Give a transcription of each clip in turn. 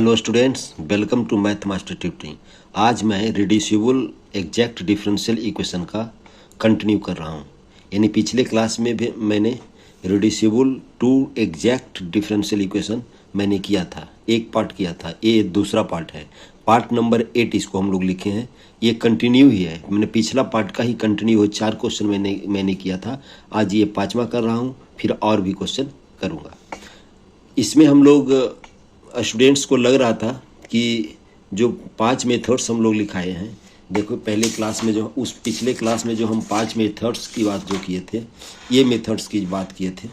Hello students, welcome to math master tutoring. आज मैं reducible exact differential equation का continue कर रहा हूँ। यानी पिछले क्लास में भी मैंने reducible to exact differential equation मैंने किया था, एक पार्ट किया था, ये दूसरा पार्ट है। पार्ट नंबर 8 इसको हम लोग लिखे हैं। ये कंटिन्यू ही है, मैंने पिछला पार्ट का ही कंटिन्यू है। 4 क्वेश्चन मैंने किया था, आज ये 5वां कर रहा हूँ, फिर और भी क्वेश्चन करूँगा। इसमें हम लोग स्टूडेंट्स को लग रहा था कि जो 5 मेथड्स हम लोग लिखाए हैं, देखो पहले क्लास में जो उस पिछले क्लास में जो हम 5 मेथड्स की बात जो किए थे, ये मेथड्स की बात किए थे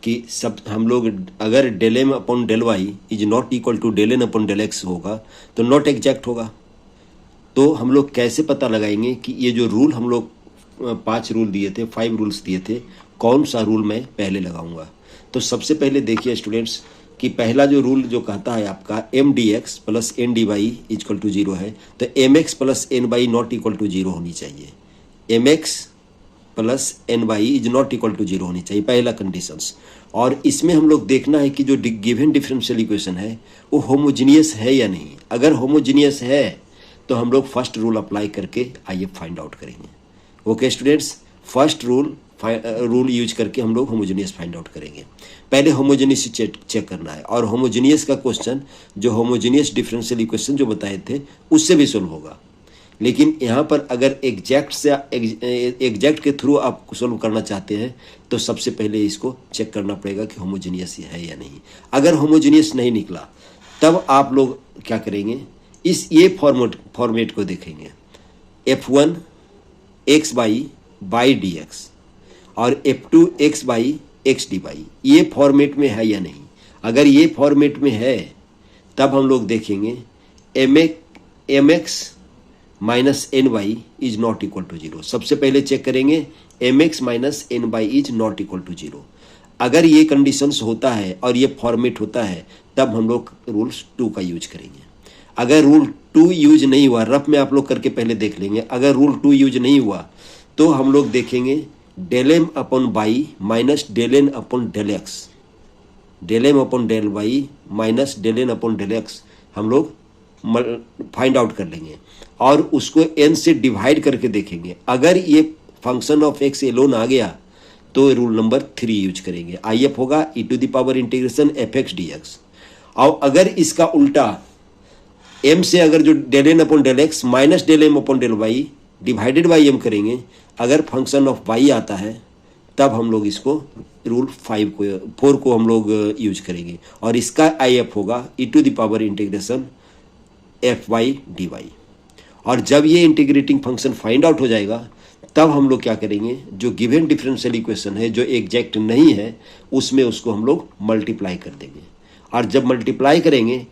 कि सब हम लोग अगर del m upon del y is not equal to del n upon del x होगा तो नॉट एग्जैक्ट होगा। तो हम लोग कैसे पता लगाएंगे कि ये जो रूल हम लोग 5 रूल दिए थे, 5 रूल्स दिए थे, कौन सा रूल मैं पहले लगाऊंगा। तो सबसे पहले देखिए स्टूडेंट्स कि पहला जो रूल जो कहता है आपका m d x plus n d y equal to 0 है, तो m x plus n y not equal to 0 होनी चाहिए। M x plus n y is not equal to 0 होनी चाहिए, पहला कंडीशंस। और इसमें हम लोग देखना है कि जो गिवन डिफरेंशियल इक्वेशन है वो होमोजीनियस है या नहीं। अगर होमोजीनियस है तो हम लोग फर्स्ट रूल अप्लाई करके आइए फाइंड आउट करेंगे। Okay students, first rule use करके हम लोग होमोजेनियस फाइंड आउट करेंगे। पहले होमोजेनियस चेक करना है, और होमोजेनियस का क्वेश्चन जो होमोजेनियस डिफरेंशियल इक्वेशन जो बताए थे उससे भी सोल्व होगा। लेकिन यहाँ पर अगर एग्जैक्ट के थ्रू आप सोल्व करना चाहते हैं तो सबसे पहले इसको चेक करना पड़ेगा कि होमोजेनियस है या नहीं। अगर होमोजेनियस नहीं निकला तब आप लोग क्या करेंगे, ये फॉर्मेट को देखेंगे, f1 x by d x और f2 x by x d y, ये फॉर्मेट में है या नहीं। अगर ये फॉर्मेट में है तब हम लोग देखेंगे m x minus n y is not equal to 0। सबसे पहले चेक करेंगे m x minus n y is not equal to 0। अगर ये कंडीशंस होता है और ये फॉर्मेट होता है तब हम लोग रूल्स 2 का यूज करेंगे। अगर रूल 2 यूज नहीं हुआ, रफ में आप लोग करके पहले देख लेंगे, अगर रूल 2 यूज नहीं हुआ तो हम लोग देखेंगे del m upon by minus del n upon del x, del m upon del y minus del n upon del x हम लोग फाइंड आउट कर लेंगे और उसको एन से डिवाइड करके देखेंगे। अगर ये फंक्शन ऑफ एक्स एलोन आ गया तो रूल नंबर 3 यूज करेंगे। आई एफ होगा e to the power integration f x d x. और अगर इसका उल्टा एम से अगर जो del n upon del x minus del m upon del y divided by m करेंगे, अगर फंक्शन ऑफ वाई आता है तब हम लोग इसको रूल 4 को हम लोग यूज करेंगे और इसका आई एफ होगा e to the power integration f y d y. और जब ये इंटीग्रेटिंग फंक्शन फाइंड आउट हो जाएगा तब हम लोग क्या करेंगे, जो गिवन डिफरेंशियल इक्वेशन है जो एग्जैक्ट नहीं है उसमें उसको हम लोग मल्टीप्लाई कर देंगे। और जब मल्टीप्लाई करेंगे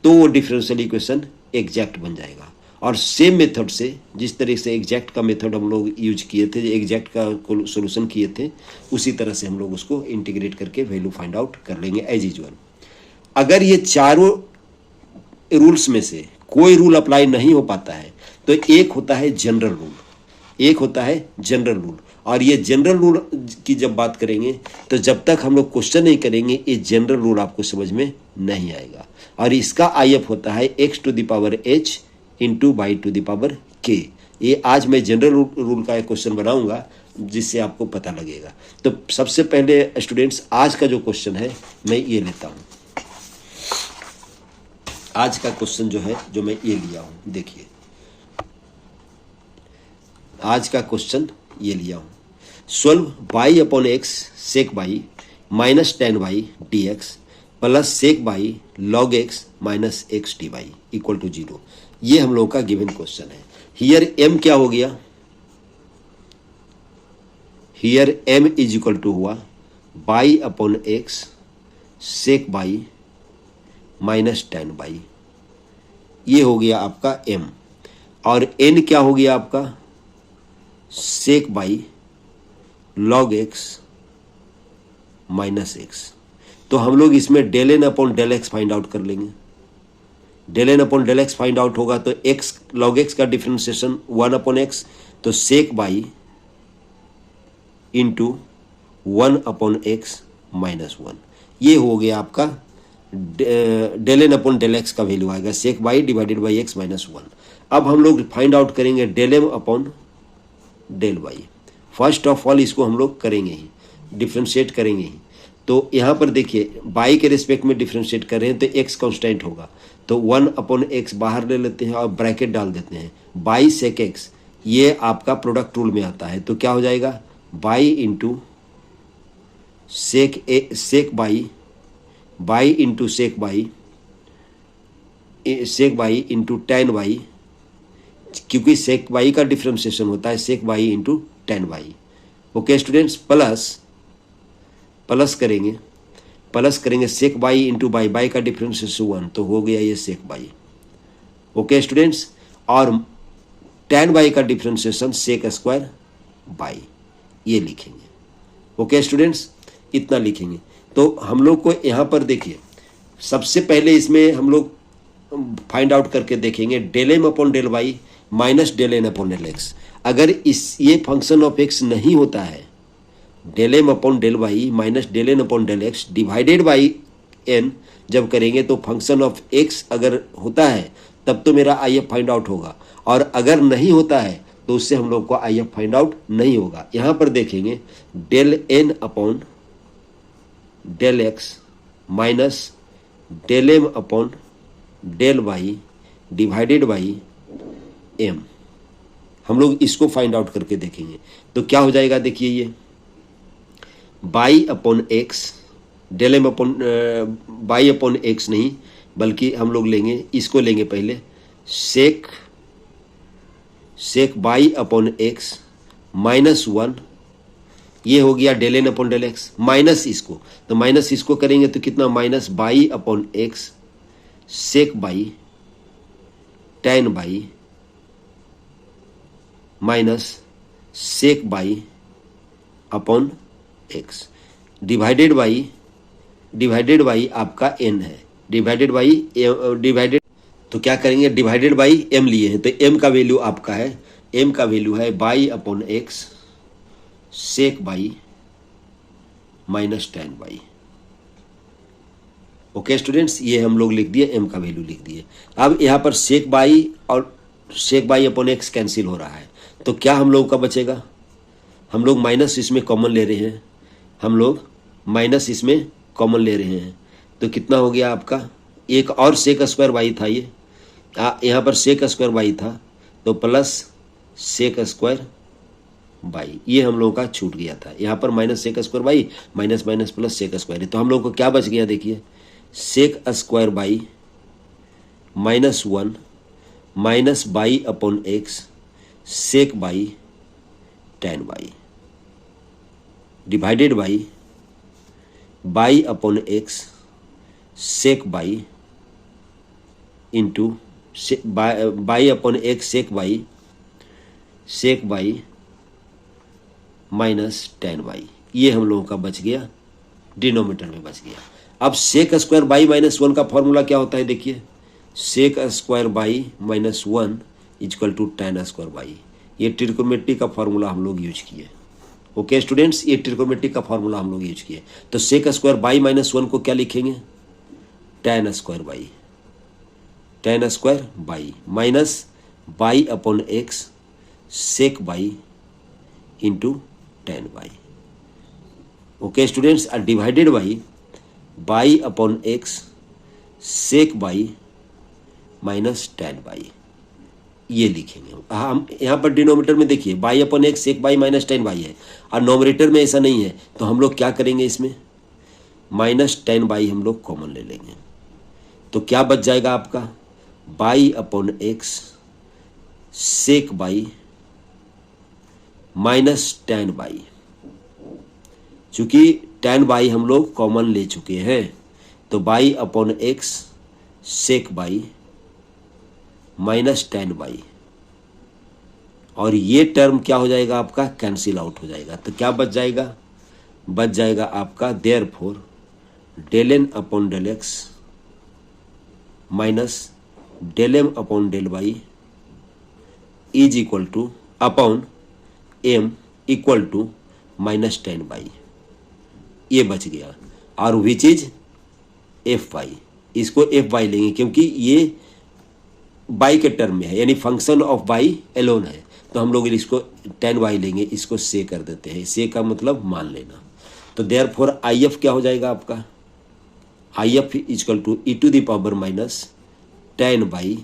तो वो डिफरेंशियल इक्वेशन एग्जैक्ट बन जाएगा। और सेम मेथड से, जिस तरह से एग्जैक्ट का मेथड हम लोग यूज किए थे, एग्जैक्ट का सोल्यूशन किए थे, उसी तरह से हम लोग उसको इंटीग्रेट करके वैल्यू फाइंड आउट कर लेंगे एज यूजुअल। अगर ये चारों रूल्स में से कोई रूल अप्लाई नहीं हो पाता है तो एक होता है जनरल रूल, एक होता है जनरल रूल। और ये जनरल रूल की जब बात करेंगे तो जब तक हम लोग क्वेश्चन नहीं करेंगे ये जनरल रूल आपको समझ में नहीं आएगा। और इसका आई एफ होता है x to the power h into by to the power k. ये आज मैं जनरल रूल का एक क्वेश्चन बनाऊंगा जिससे आपको पता लगेगा। तो सबसे पहले स्टूडेंट्स आज का जो क्वेश्चन है मैं ये लेता हूँ। आज का क्वेश्चन जो है जो मैं ये लिया हूँ, देखिए आज का क्वेश्चन ये लिया हूँ, solve y upon x sec by minus ten y d x plus sec y log x minus x d y equal to 0। ये हम लोग का गिवन क्वेश्चन है। हियर एम क्या हो गया, here M is equal to हुआ y upon x sec by minus ten by, ये हो गया आपका एम। और एन क्या हो गया आपका sec y log x minus x. तो हम लोग इसमें del n upon del x find out कर लेंगे। Del n upon del x find out होगा तो एक्स लॉग एक्स का डिफरेंशिएशन 1 अपॉन एक्स, तो sec by into 1 upon x minus 1, ये हो गया आपका del n upon del x का वैल्यू आएगा sec y divided by x minus 1। अब हम लोग फाइंड आउट करेंगे del m upon del y. First of all इसको हम लोग करेंगे ही, डिफ्रेंशिएट करेंगे ही। तो यहाँ पर देखिए बाई के रिस्पेक्ट में डिफ्रेंशिएट कर रहे हैं तो एक्स कांस्टेंट होगा, तो 1 अपॉन एक्स बाहर ले लेते हैं और ब्रैकेट डाल देते हैं। बाई सेक एक्स ये आपका प्रोडक्ट रूल में आता है, तो क्या हो जाएगा y into sec by into sec by into ten y, क्योंकि सेक बाई का डिफ्रेंशिएशन होता है sec by into ten by. Okay students, plus करेंगे सेक बाई इंटू बाई का डिफ्रेंशिएशन 1, तो हो गया ये सेक बाई। ओके स्टूडेंट्स, और टेन बाई का डिफ्रेंशिएशन सेक स्क्वायर बाई, ये लिखेंगे। ओके स्टूडेंट्स, इतना लिखेंगे। तो हम लोग को यहाँ पर देखिए सबसे पहले इसमें हम लोग फाइंड आउट करके देखेंगे del m upon del y minus del n upon del x. अगर ये फंक्शन ऑफ एक्स नहीं होता है, del m upon del y minus del n upon del x divided by n जब करेंगे तो फंक्शन ऑफ एक्स अगर होता है तब तो मेरा आई एफ फाइंड आउट होगा, और अगर नहीं होता है तो उससे हम लोग को आई एफ फाइंड आउट नहीं होगा। यहाँ पर देखेंगे del n upon del x minus del m upon del y divided by m, हम लोग इसको फाइंड आउट करके देखेंगे। तो क्या हो जाएगा देखिए, ये by upon x del m upon by upon x नहीं, बल्कि हम लोग लेंगे इसको लेंगे पहले sec by upon x minus 1, ये हो गया del n upon del x minus इसको, तो माइनस इसको करेंगे तो कितना minus by upon x sec by ten by minus sec by upon x divided by आपका एन है, डिवाइडेड तो क्या करेंगे डिवाइडेड बाई एम लिए हैं, तो एम का वैल्यू आपका है, एम का वैल्यू है by upon x sec by minus ten by. Okay students, ये हम लोग लिख दिए, एम का वैल्यू लिख दिए। अब यहाँ पर सेक बाई और सेक बाई अपॉन एक्स कैंसिल हो रहा है, तो क्या हम लोग का बचेगा, हम लोग माइनस इसमें कॉमन ले रहे हैं, तो कितना हो गया आपका, एक और सेक स्क्वायर बाई था, ये यहाँ पर सेक स्क्वायर बाई था तो प्लस सेक स्क्वायर बाई, ये हम लोगों का छूट गया था। यहाँ पर minus sec square by minus plus sec square, तो हम लोग को क्या बच गया देखिए sec square by minus 1 minus by upon x sec by ten by divided by upon x sec by into by upon x sec by minus ten by, ये हम लोगों का बच गया, डिनोमिनेटर में बच गया। अब सेक स्क्वायर बाई माइनस 1 का फॉर्मूला क्या होता है देखिए, sec square by minus 1 equal to ten square by, ये ट्रिग्नोमेट्री का फॉर्मूला हम लोग यूज किए। ओके स्टूडेंट्स, ये ट्रिग्नोमेट्री का फॉर्मूला हम लोग यूज किए। तो सेक स्क्वायर बाई माइनस 1 को क्या लिखेंगे ten square by minus by upon x sec by into ten by. Okay students, divided by upon x sec by minus ten by, ये लिखेंगे हम। यहाँ पर डिनोमिनेटर में देखिए by upon x sec by minus ten by है, और nominator में ऐसा नहीं है, तो हम लोग क्या करेंगे इसमें माइनस टेन बाई हम लोग कॉमन ले लेंगे, तो क्या बच जाएगा आपका y upon x sec by minus ten y, चूंकि टेन बाई हम लोग कॉमन ले चुके हैं, तो y upon x sec by minus ten y, और ये टर्म क्या हो जाएगा आपका कैंसिल आउट हो जाएगा, तो क्या बच जाएगा आपका therefore del n upon del x minus del m upon del y is equal to upon m equal to minus ten by, ये बच गया, और विच इज एफ वाई। इसको एफ वाई लेंगे क्योंकि ये बाई के टर्म में है, यानी फंक्शन ऑफ बाई एलोन है, तो हम लोग इसको टेन वाई लेंगे, इसको से कर देते हैं। से का मतलब मान लेना। तो देयरफॉर आई एफ क्या हो जाएगा आपका, I F equal to e to the power minus ten y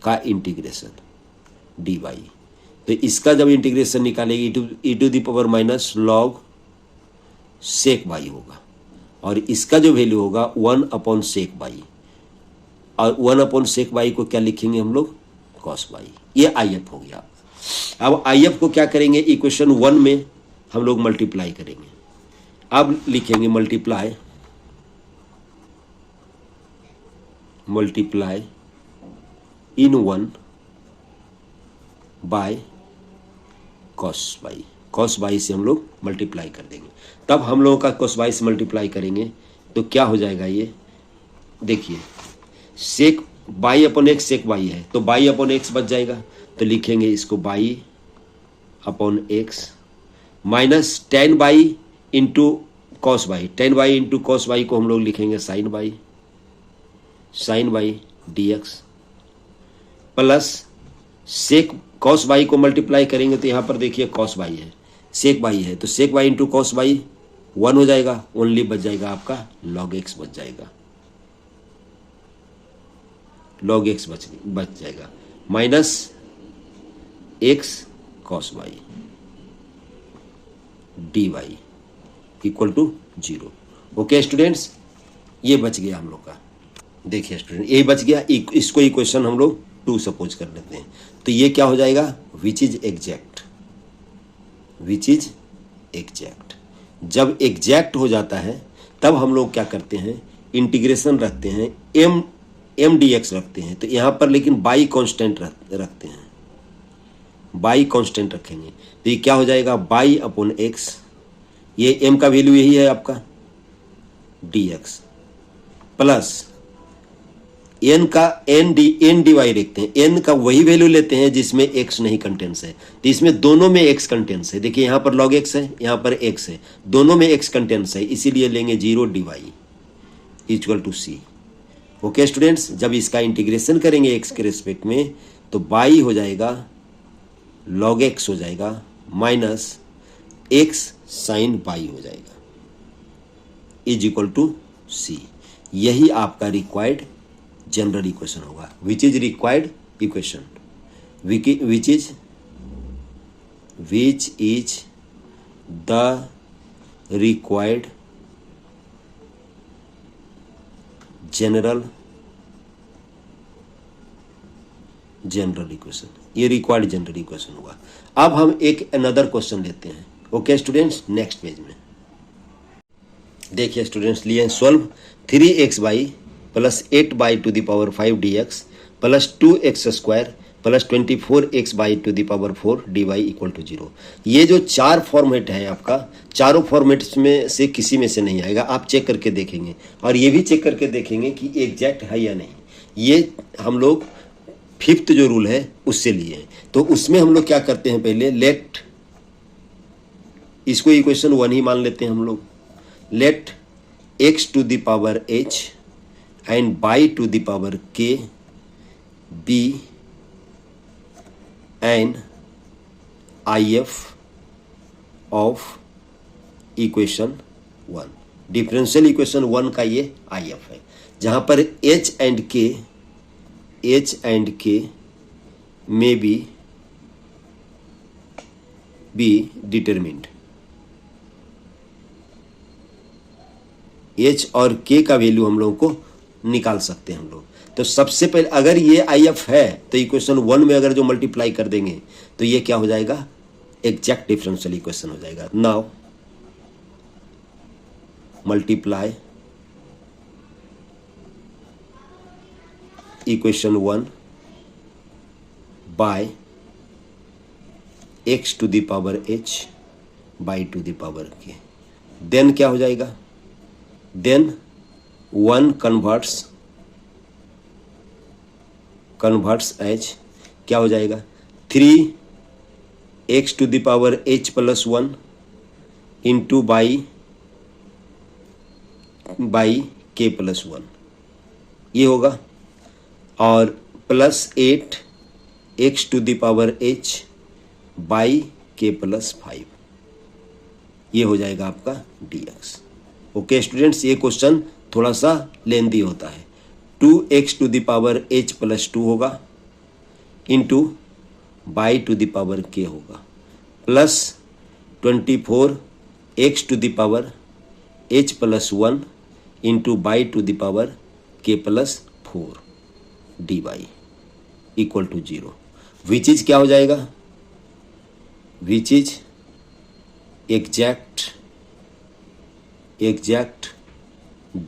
का इंटीग्रेशन डी वाई। तो इसका जब इंटीग्रेशन निकालेंगे e to the power minus log sec y होगा, और इसका जो वैल्यू होगा 1 सेक बाई, और 1 सेक बाई को क्या लिखेंगे हम लोग, कॉस बाई। ये आई एफ हो गया। अब आई एफ को क्या करेंगे, इक्वेशन 1 में हम लोग मल्टीप्लाई करेंगे। अब लिखेंगे multiply in 1 by cos by. Cos by से हम लोग मल्टीप्लाई कर देंगे, तब हम लोगों का कॉस बाई से मल्टीप्लाई करेंगे तो क्या हो जाएगा, ये देखिए sec by upon x sec y है, तो बाई अपॉन एक्स बच जाएगा, तो लिखेंगे इसको y upon x minus ten y into cos y. Ten y into cos y को हम लोग लिखेंगे sine y d x, plus sec cos y को मल्टीप्लाई करेंगे तो यहाँ पर देखिए कॉस बाई है, सेक बाई है, तो sec by into cos by 1 हो जाएगा, ओनली बच जाएगा आपका लॉग एक्स बच जाएगा, लॉग एक्स बच जाएगा minus x cos y d y equal to 0। Okay students, ये बच गया हम लोग का। देखिए स्टूडेंट, ये बच गया। इसको इक्वेशन हम लोग 2 सपोज कर लेते हैं, तो ये क्या हो जाएगा, विच इज एग्जैक्ट। जब एग्जैक्ट हो जाता है तब हम लोग क्या करते हैं, इंटीग्रेशन रखते हैं, एम डी एक्स रखते हैं, तो यहाँ पर लेकिन बाई कांस्टेंट रखते हैं, बाई कांस्टेंट रखेंगे, तो ये क्या हो जाएगा, बाई अपॉन एक्स, ये एम का वैल्यू यही है आपका डी एक्स, प्लस एन का एन डी वाई रखते हैं, एन का वही वैल्यू लेते हैं जिसमें एक्स नहीं कंटेंस है, तो इसमें दोनों में एक्स कंटेंस है। देखिए यहाँ पर लॉग एक्स है, यहाँ पर एक्स है, दोनों में एक्स कंटेंस है, इसीलिए लेंगे 0 d y equal to c. Okay students, जब इसका इंटीग्रेशन करेंगे एक्स के रिस्पेक्ट में तो बाई हो जाएगा लॉग एक्स हो जाएगा माइनस एक्स साइन बाई हो जाएगा इज इक्वल टू सी। यही आपका रिक्वायर्ड जनरल इक्वेशन होगा, which is required equation, which is the required general equation. ये रिक्वायर्ड जनरल इक्वेशन होगा। अब हम एक अनदर क्वेश्चन लेते हैं। ओके स्टूडेंट्स, नेक्स्ट पेज में देखिए स्टूडेंट्स, लिए solve 3x y plus 8 y to the power 5 dx plus 2x square plus 24x y to the power 4 dy equal to 0। ये जो 4 फॉर्मेट है आपका, चारों फॉर्मेट्स में से किसी में से नहीं आएगा, आप चेक करके देखेंगे, और ये भी चेक करके देखेंगे कि एग्जैक्ट है या नहीं। ये हम लोग 5th जो रूल है उससे लिए हैं, तो उसमें हम लोग क्या करते हैं, पहले लेट, इसको इक्वेशन 1 ही मान लेते हैं हम लोग, let x to the power h and y to the power k be an I F of equation 1। Differential equation 1 का ये आई एफ है, जहां पर h एंड k में बी डिटरमिन्ड, h और k का वैल्यू हम लोगों को निकाल सकते हैं हम लोग। तो सबसे पहले अगर ये आई एफ है तो इक्वेशन 1 में अगर जो मल्टीप्लाई कर देंगे तो ये क्या हो जाएगा, एग्जैक्ट डिफरेंशियल इक्वेशन हो जाएगा। Now multiply equation 1 by x to the power h y to the power k, then क्या हो जाएगा, देन 1 कन्वर्ट्स एज क्या हो जाएगा, 3x to the power h plus 1 into y k plus 1 ये होगा, और plus 8 x to the power h y के प्लस 5, ये हो जाएगा आपका dx। ओके स्टूडेंट्स, ये क्वेश्चन थोड़ा सा लेंदी होता है। 2x to the power h plus 2 होगा into by to the power k होगा, plus 24 x to the power h plus 1 into by to the power k plus 4 dy equal to 0, which is क्या हो जाएगा, which is exact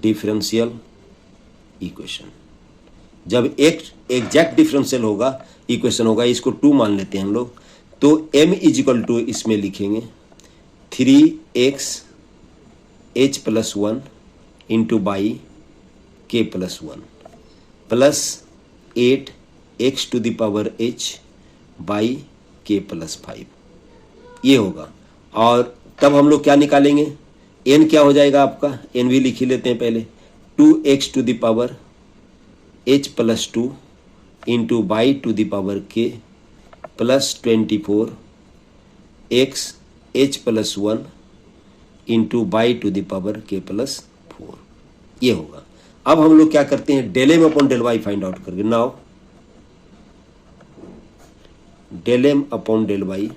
differential equation. जब एक exact differential होगा equation होगा, इसको 2 मान लेते हैं हम लोग, तो m इज इक्वल टू इसमें लिखेंगे 3x h plus 1 into y के plus 1 plus 8 x to the power h y के प्लस 5, ये होगा। और तब हम लोग क्या निकालेंगे, n क्या हो जाएगा आपका, n भी लिख ही लेते हैं पहले, 2x to the power h plus 2 into by to the power k plus 24 x h plus 1 into by to the power k plus 4, ये होगा। अब हम लोग क्या करते हैं, del m upon del y find out करके, now del m upon del y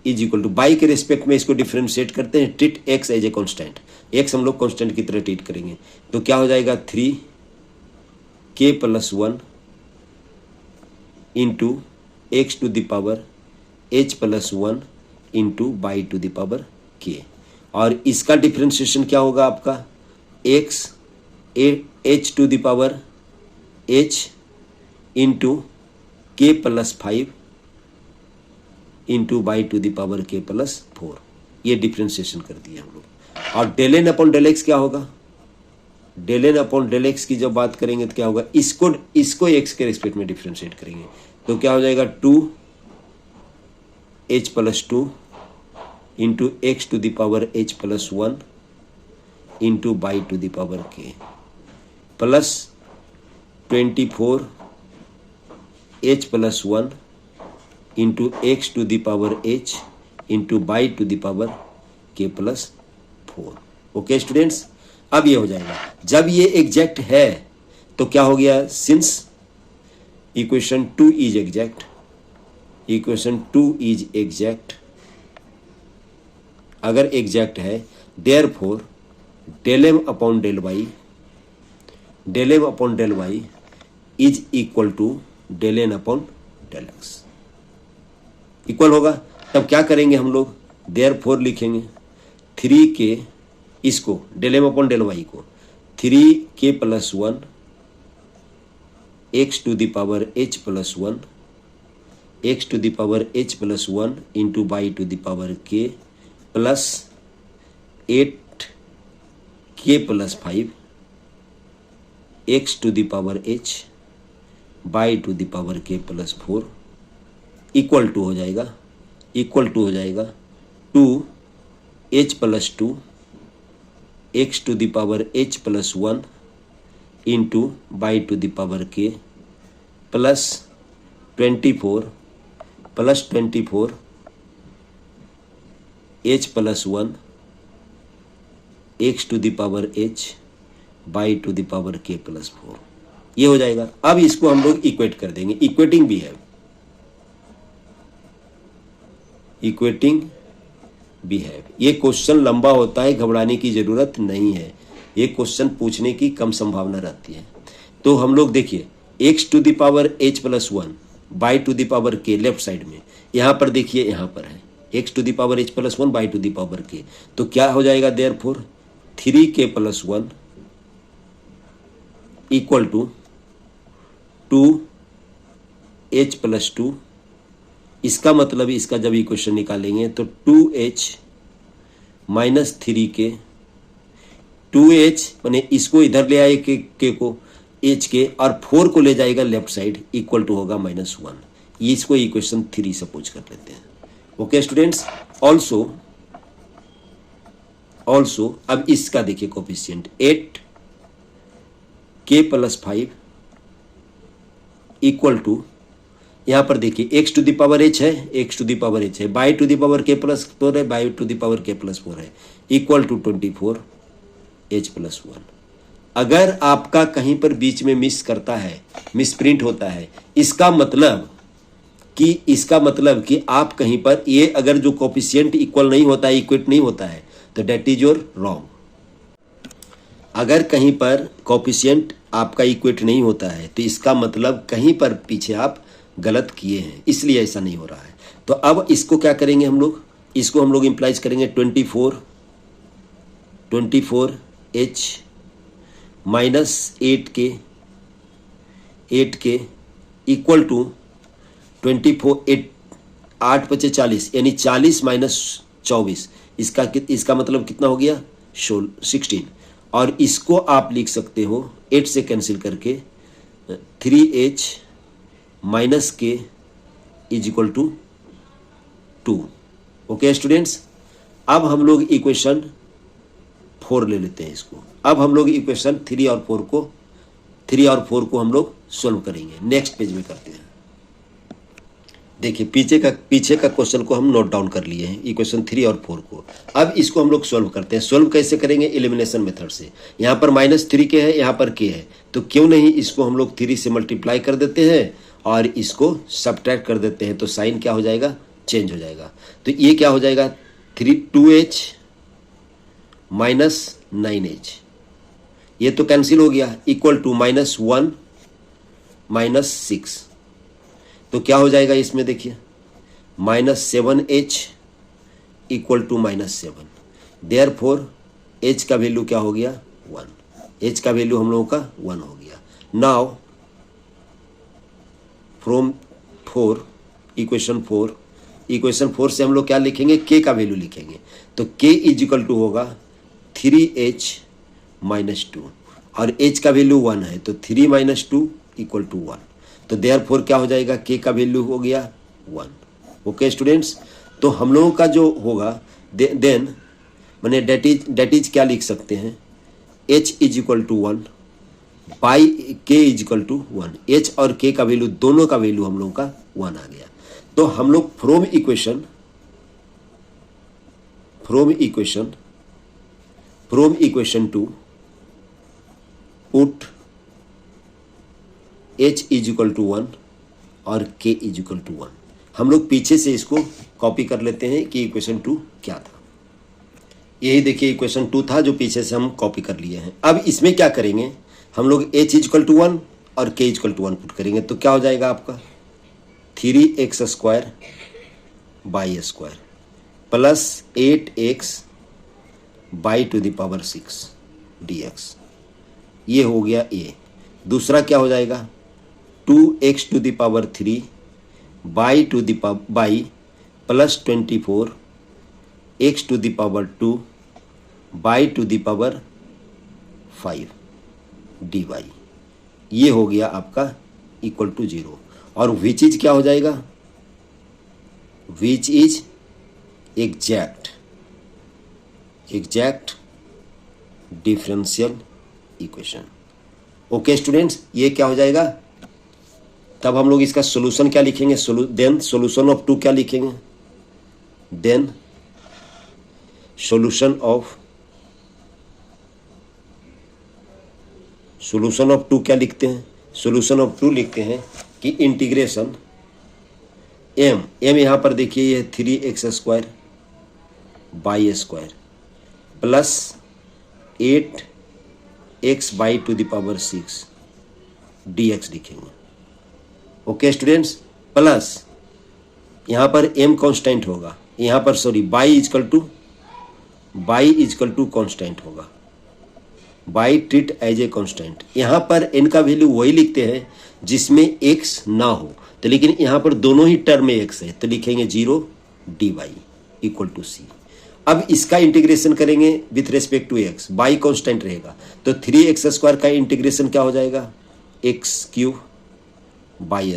is equal to, y के रिस्पेक्ट में इसको डिफ्रेंशिएट करते हैं, treat x as a constant, x हम लोग कॉन्स्टेंट की तरह ट्रीट करेंगे, तो क्या हो जाएगा 3k plus 1 into x to the power h plus 1 into by to the power k, और इसका डिफ्रेंशिएशन क्या होगा आपका, x h to the power h into k plus 5 into by to the power k plus 4, ये differentiation कर दिया हम लोग। और del n upon del x क्या होगा, del n upon del x की जब बात करेंगे तो क्या होगा, इसको एक्स के रिस्पेक्ट में डिफ्रेंशिएट करेंगे, तो क्या हो जाएगा 2h plus 2 into x to the power h plus 1 into by to the power k plus 24 h plus 1 into x to the power h into by to the power k plus 4। Okay students, अब ये हो जाएगा, जब ये exact है तो क्या हो गया, since equation 2 is exact, equation 2 is exact, अगर एग्जैक्ट है, therefore del m upon del y, del m upon del y is equal to del n upon del x, equal होगा। तब क्या करेंगे हम लोग, देयरफॉर लिखेंगे 3k, इसको del m upon del y को 3k plus 1 x to the power h plus 1 x to the power h plus 1 into by to the power k plus 8k plus 5 x to the power h y to the power k plus 4 equal to हो जाएगा, equal to हो जाएगा 2h plus 2 x to the power h plus 1 into by to the power k plus 24 h plus 1 x to the power h y to the power k plus 4, ये हो जाएगा। अब इसको हम लोग इक्वेट कर देंगे, इक्वेटिंग भी है, इक्वेटिंग भी है। ये क्वेश्चन लंबा होता है, घबराने की जरूरत नहीं है, ये क्वेश्चन पूछने की कम संभावना रहती है। तो हम लोग देखिए x to the power h plus 1 y to the power k left side में, यहाँ पर देखिए यहाँ पर है x to the power h plus 1 y to the power k, तो क्या हो जाएगा, therefore 3k plus 1 equal to 2h plus 2, इसका मतलब इसका जब इक्वेशन निकालेंगे तो 2h माइनस 3k, 2h माने इसको इधर ले आए के को h के, और 4 को ले जाएगा लेफ्ट साइड, इक्वल टू होगा -1, ये इसको इक्वेशन 3 सपोज कर लेते हैं। ओके स्टूडेंट्स, ऑल्सो अब इसका देखिए कोफिशिएंट के प्लस 5 इक्वल टू, यहाँ पर देखिए x to the power h है, x to the power h है, y to the power k plus 4 है, y to the power k plus 4 है, इक्वल टू 24 एच प्लस 1। अगर आपका कहीं पर बीच में मिस करता है, मिस प्रिंट होता है, इसका मतलब कि आप कहीं पर ये अगर जो कोफिशिएंट इक्वल नहीं होता है, इक्वेट नहीं होता है, तो डेट इज योर रॉन्ग। अगर कहीं पर कोफिशिएंट आपका इक्वेट नहीं होता है तो इसका मतलब कहीं पर पीछे आप गलत किए हैं, इसलिए ऐसा नहीं हो रहा है। तो अब इसको क्या करेंगे हम लोग, इसको हम लोग इंप्लाइज करेंगे 24 एच माइनस 8 के इक्वल टू 8 5 40 यानी 40 माइनस 24, इसका मतलब कितना हो गया 16। और इसको आप लिख सकते हो 8 से कैंसिल करके 3h minus k is equal to 2। Okay students, अब हम लोग इक्वेशन 4 ले लेते हैं इसको। अब हम लोग इक्वेशन 3 और 4 को हम लोग सॉल्व करेंगे। नेक्स्ट पेज में करते हैं। देखिए पीछे का क्वेश्चन को हम नोट डाउन कर लिए हैं, इक्वेशन 3 और 4 को। अब इसको हम लोग सॉल्व करते हैं। सॉल्व कैसे करेंगे, एलिमिनेशन मेथड से। यहाँ पर -3 है, यहाँ पर k है, तो क्यों नहीं इसको हम लोग 3 से मल्टीप्लाई कर देते हैं और इसको सब्ट्रैक्ट कर देते हैं, तो साइन क्या हो जाएगा, चेंज हो जाएगा। तो ये क्या हो जाएगा 2h माइनस 9h, ये तो कैंसिल हो गया, इक्वल टू -1 माइनस 6। तो क्या हो जाएगा इसमें देखिए -7h equal to -7। Therefore h का वैल्यू क्या हो गया 1, h का वैल्यू हम लोगों का 1 हो गया। नाउ फ्रॉम 4 इक्वेशन 4 से हम लोग क्या लिखेंगे, k का वैल्यू लिखेंगे। तो k इज इक्वल टू होगा 3h माइनस 2 और h का वैल्यू 1 है, तो 3 माइनस 2 इक्वल टू 1। तो देयरफॉर क्या हो जाएगा, k का वैल्यू हो गया 1। ओके स्टूडेंट्स, तो हम लोगों का जो होगा देन मैंने डेट इज क्या लिख सकते हैं, h is equal to 1 y k is equal to 1। h और k का वैल्यू, दोनों का वैल्यू हम लोगों का 1 आ गया। तो हम लोग from equation 2 put h is equal to 1 और k इज इक्वल टू 1। हम लोग पीछे से इसको कॉपी कर लेते हैं कि इक्वेशन 2 क्या था। यही देखिए इक्वेशन 2 था जो पीछे से हम कॉपी कर लिए हैं। अब इसमें क्या करेंगे हम लोग, h इज इक्वल टू 1 और k is equal to 1 put करेंगे, तो क्या हो जाएगा आपका 3x² y square plus 8x y to the power 6 dx। ये हो गया a। दूसरा क्या हो जाएगा 2x to the power 3 y plus 24 x to the power 2 y to the power 5 dy। ये हो गया आपका इक्वल टू 0। और विच इज क्या हो जाएगा, which is exact differential equation. Okay students, ये क्या हो जाएगा, तब हम लोग इसका सॉल्यूशन क्या लिखेंगे, देन सॉल्यूशन ऑफ 2 क्या लिखेंगे, देन सॉल्यूशन ऑफ 2 क्या लिखते हैं, सॉल्यूशन ऑफ 2 लिखते हैं कि इंटीग्रेशन m यहाँ पर देखिए ये 3x² y square plus 8x y to the power 6 dx लिखेंगे। ओके स्टूडेंट्स, प्लस यहाँ पर m कांस्टेंट होगा, यहाँ पर sorry y equal to constant होगा, y treat as a constant. यहाँ पर n का वैल्यू वही लिखते हैं जिसमें x ना हो, तो लेकिन यहाँ पर दोनों ही टर्म में x है, तो लिखेंगे 0 dy इक्वल टू c। अब इसका इंटीग्रेशन करेंगे with respect to x, y constant रहेगा, तो 3x² का इंटीग्रेशन क्या हो जाएगा x³ बाई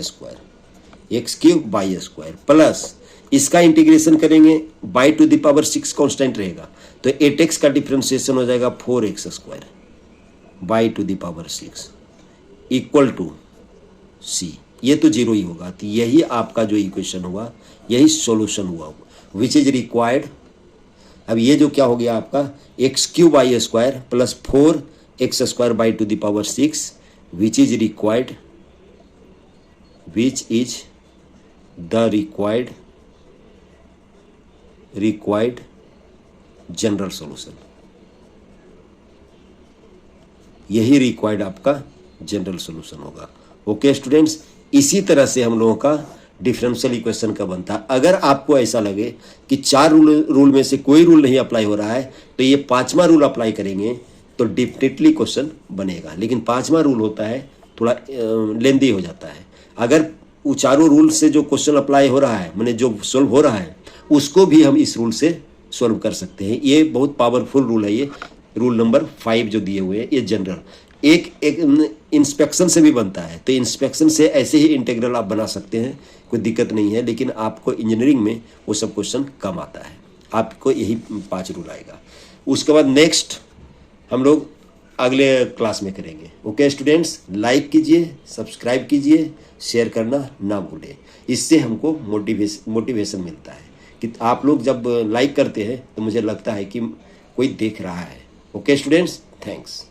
स्क्वायर प्लस इसका इंटीग्रेशन करेंगे y to the power 6 constant रहेगा, तो 8x का डिफरेंशिएशन हो जाएगा 4x² y to the power 6 equal to c, ये तो जीरो ही होगा। तो यही आपका जो इक्वेशन हुआ, यही सॉल्यूशन हुआ विच इज रिक्वायर्ड। अब ये जो क्या हो गया आपका x Q by square plus 4x² y to the power 6 which is required, which is the required general solution. यही रिक्वायर्ड आपका जनरल सॉल्यूशन होगा। ओके स्टूडेंट्स, इसी तरह से हम लोगों का डिफरेंशियल इक्वेशन का बनता है। अगर आपको ऐसा लगे कि 4 रूल में से कोई रूल नहीं अप्लाई हो रहा है तो ये 5वां रूल अप्लाई करेंगे तो डेफिनेटली क्वेश्चन बनेगा। लेकिन 5वां रूल होता है थोड़ा लेंदी हो जाता है। अगर वो चारों रूल से जो क्वेश्चन अप्लाई हो रहा है, मैंने जो सॉल्व हो रहा है, उसको भी हम इस रूल से सॉल्व कर सकते हैं। ये बहुत पावरफुल रूल है। ये रूल नंबर 5 जो दिए हुए हैं, ये जनरल एक इंस्पेक्शन से भी बनता है। तो इंस्पेक्शन से ऐसे ही इंटीग्रल आप बना सकते हैं, कोई दिक्कत नहीं है। लेकिन आपको इंजीनियरिंग में वो सब क्वेश्चन कम आता है। आपको यही 5 रूल आएगा। उसके बाद नेक्स्ट हम लोग अगले क्लास में करेंगे। ओके स्टूडेंट्स, लाइक कीजिए, सब्सक्राइब कीजिए, शेयर करना ना भूलें। इससे हमको मोटिवेशन मिलता है कि आप लोग जब लाइक करते हैं तो मुझे लगता है कि कोई देख रहा है। Okay students, thanks.